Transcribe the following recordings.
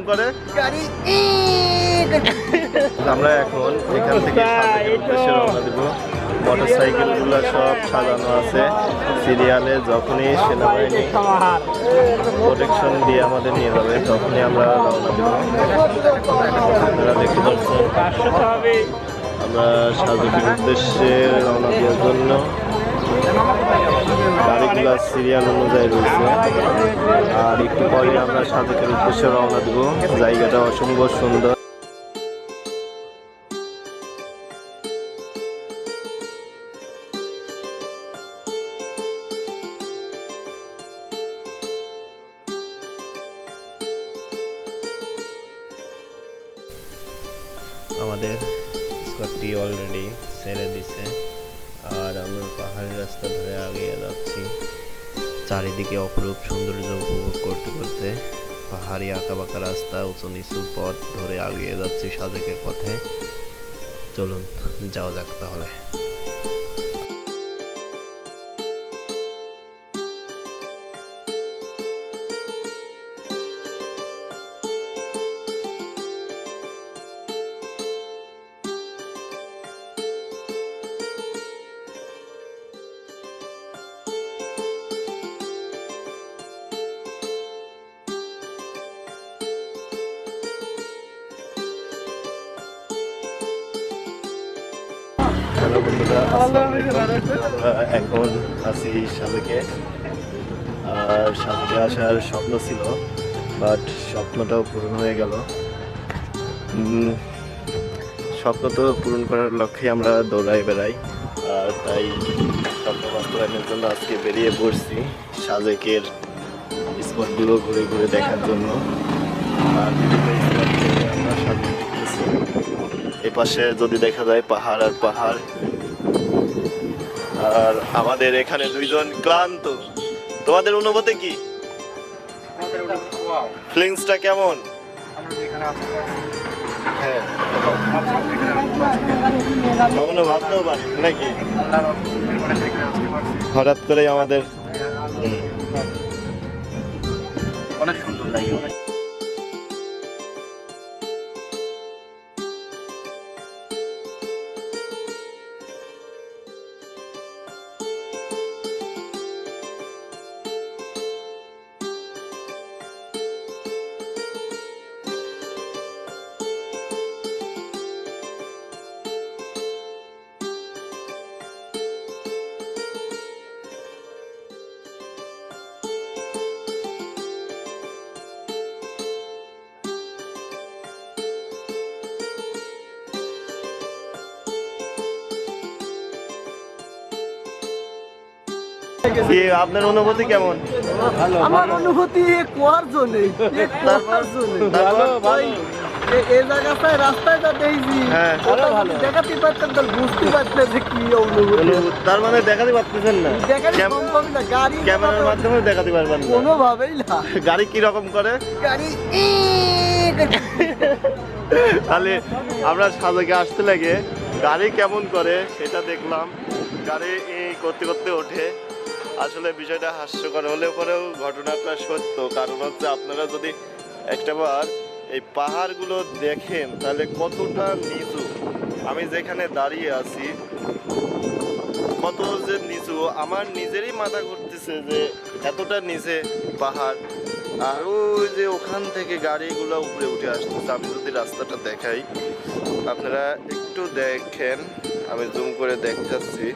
করে গাড়ি আমরা এখন এখান থেকে উদ্দেশ্যে রওনা দেব। মোটরসাইকেল গুলো সব সাজানো আছে সিরিয়ালে। যখনই সেনাবাহিনী প্রোটেকশন দিয়ে আমাদের নিয়ে যাবে তখনই আমরা রওনা দেব। আপনারা দেখতে পাচ্ছেন আমরা সাজেকের উদ্দেশ্যে রওনা দেওয়ার জন্য গাড়িগুলো সিরিয়াল অনুযায়ী রয়েছে। আর একটু পরে আমরা সাজেকের উদ্দেশ্যে রওনা দেব। জায়গাটা অসম্ভব সুন্দর। আমাদের স্কটটি অলরেডি ছেড়ে দিছে আর আমরা পাহাড়ি রাস্তা ধরে এগিয়ে যাচ্ছি। চারিদিকে অপরূপ সৌন্দর্য উপভোগ করতে করতে পাহাড়ি আঁকাবাঁকা রাস্তা, উঁচু নিচু পথ ধরে এগিয়ে যাচ্ছি সাজেকের পথে। চলুন যাওয়া যাক তাহলে। এখন আছি সাজেকে। আর সাজেকে আসার স্বপ্ন ছিল, বাট স্বপ্নটাও পূরণ হয়ে গেল। স্বপ্ন তো পূরণ করার লক্ষ্যে আমরা দৌড়াই বেড়াই, আর তাই স্বপ্ন বাস্তবায়নের জন্য আজকে বেরিয়ে পড়ছি সাজেকের স্পটগুলো ঘুরে ঘুরে দেখার জন্য। আর বিভিন্ন স্পট থেকে আমরা সাজেক দেখতেছি। এই পাশে যদি দেখা যায় পাহাড় আর পাহাড়। আর আমাদের এখানে দুইজন ক্লান্ত। তোমাদের অনুভূতি কি? ফিলিংসটা কেমন? হ্যাঁ, কখনো ভাবতেও পারি নাকি হঠাৎ করেই আমাদের অনেক সুন্দর লাগে। আপনার অনুভূতি কেমন? আমার অনুভূতি কুয়ার জন্য এই জায়গাটায় রাস্তায় যা দেখছি দেখাতে পারতেন তো বুঝতে পারতেন যে কি অনুভূতি। তার মানে দেখাতে পারতেছেন না? দেখাতে সম্ভব না, গাড়ি ক্যামেরার মাধ্যমে দেখাতে পারবেন না কোনোভাবেই না। গাড়ি কি রকম করে? গাড়ি তাহলে আমরা সাজেকে আসতে লাগে গাড়ি কেমন করে সেটা দেখলাম। গাড়ি করতে করতে ওঠে। আসলে বিষয়টা হাস্যকর হলেও পরেও ঘটনাটা সত্য। কারণ হচ্ছে আপনারা যদি একটাবার এই পাহাড়গুলো দেখেন তাহলে কতটা নিচু। আমি যেখানে দাঁড়িয়ে আছি কত যে নিচু, আমার নিজেরই মাথা ঘুরতেছে যে এতটা নিচে পাহাড়। আর ওই যে ওখান থেকে গাড়িগুলো উপরে উঠে আসতেছে। আমি যদি রাস্তাটা দেখাই আপনারা একটু দেখেন, আমি জুম করে দেখাচ্ছি।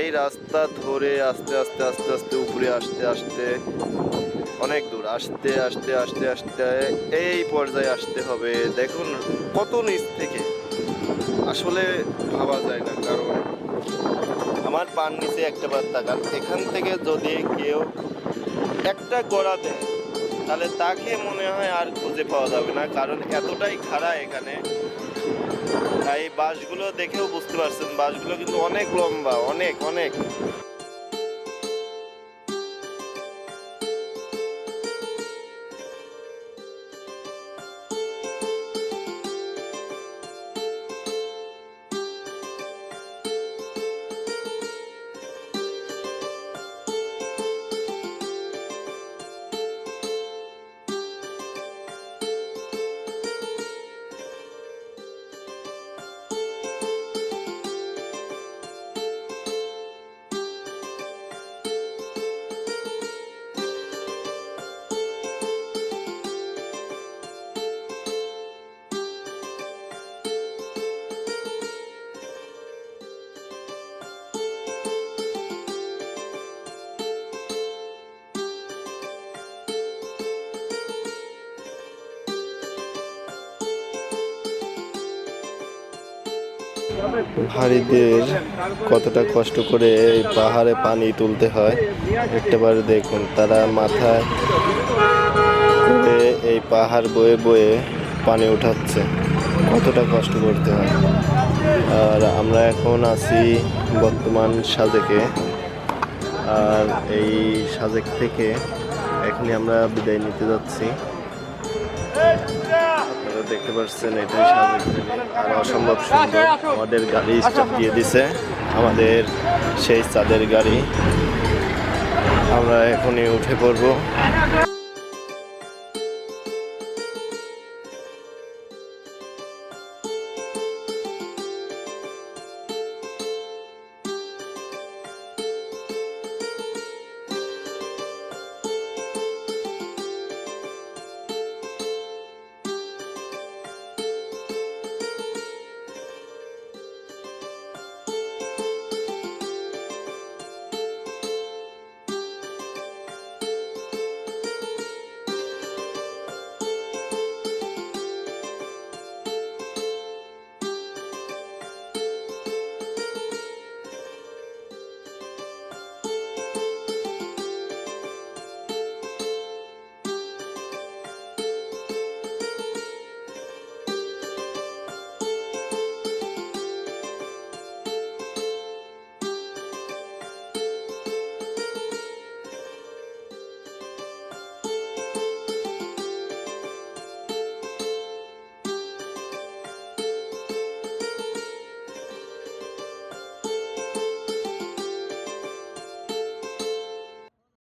এই রাস্তা ধরে আস্তে আস্তে আস্তে আস্তে উপরে আসতে আসতে অনেক দূর, আসতে আসতে আসতে আসতে এই পর্যায়ে আসতে হবে। দেখুন কত নিচ থেকে, আসলে ভাবা যায় না। কারণ আমার পান নিচে একটা বার তাকান, এখান থেকে যদি কেউ একটা গড়া দেয় তাহলে তাকে মনে হয় আর খুঁজে পাওয়া যাবে না। কারণ এতটাই খাড়া এখানে। এই বাসগুলো দেখেও বুঝতে পারছেন, বাসগুলো কিন্তু অনেক লম্বা, অনেক অনেক। ভারীদের কতটা কষ্ট করে এই পাহাড়ে পানি তুলতে হয় একটাবার দেখুন। তারা মাথায় করে এই পাহাড় বয়ে বয়ে পানি উঠাচ্ছে, কতটা কষ্ট করতে হয়। আর আমরা এখন আছি বর্তমান সাজেকে। আর এই সাজেক থেকে এখনই আমরা বিদায় নিতে যাচ্ছি। আপনারা দেখতে পাচ্ছেন এটাই সাজেক থেকে। আর অসম্ভব সুন্দর, আমাদের গাড়ি স্টপ দিয়ে দিছে, আমাদের সেই চাঁদের গাড়ি। আমরা এখনই উঠে পড়বো।